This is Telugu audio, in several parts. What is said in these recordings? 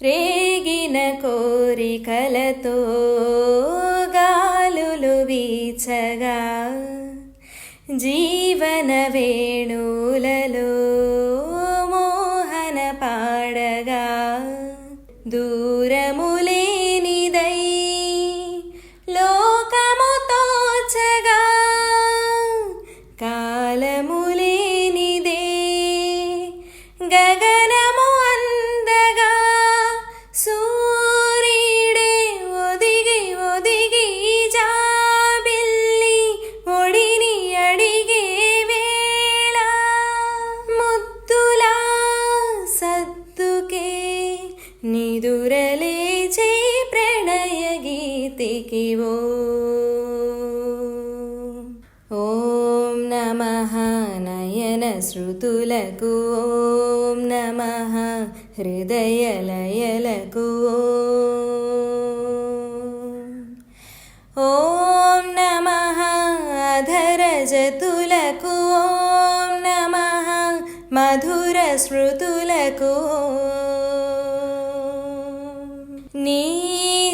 రేగిన కోరికలతో గాలులు వీచగా జీవన వేణులలో మోహన పాడగా దూరములేనిదై లోకము తోచగా కాలములేనిదే గగనము అందగా సూర్యుడే ఒదిగి ఒదిగి జాబిల్లి ఒడిని అడిగే వేళ ముద్దులా సద్దుకే నిదురలేచే ప్రణయ గీతికి ఓం నమః నయన శృతులకు ఓం నమః హృదయ లయలకు ఓం నమః అధర జతులకు ఓం నమః మధుర స్మృతులకు నీ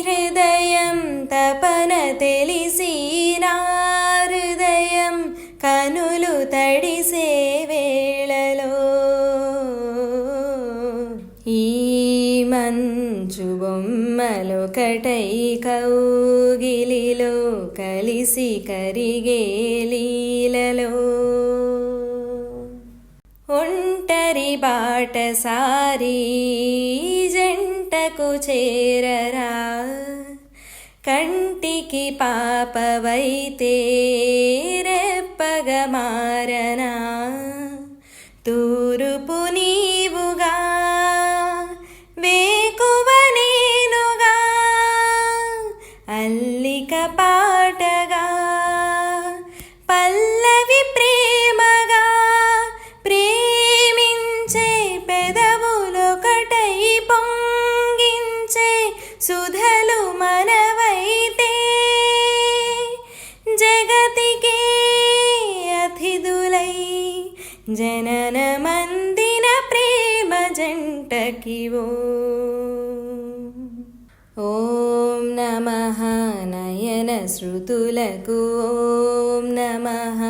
హృదయం తపన తెలిసి నా హృదయం కనులు తడిసే వేళలో ఈ మంచు బొమ్మలొకటై కౌగిలిలో కలిసి కరిగే లీలలో ఒంటరి బాటసారి జంటకు చేరరా కంటికి పాపవైతే రెప్పగా మారనా తూరుపు నీవుగా వేకువ నేనుగా అల్లిక పాటగా పల్లవి ప్రేమగా ప్రేమించే పెదవులొకటై పొంగించే సుధలు మనవైతే జగతికే అతిథులై జనన మందిన ప్రేమ జంటకి ఓం నమః నయన శృతులకు ఓం నమః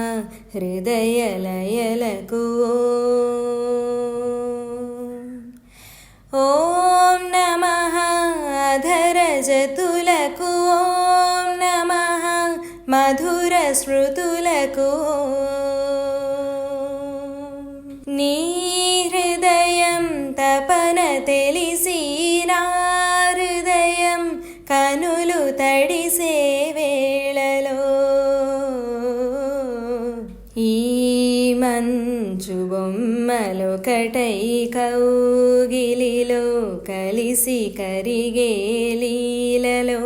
హృదయ లయలకు ఓం నమః అధర జతులకు ఓం నమః మధుర స్మృతులకు నీ హృదయం తపన తెలిసి నా హృదయం కనులు తడిసే వేళలో ఈ మంచు బొమ్మలొకటై కౌగిలిలో కలిసి కరిగే లీలలో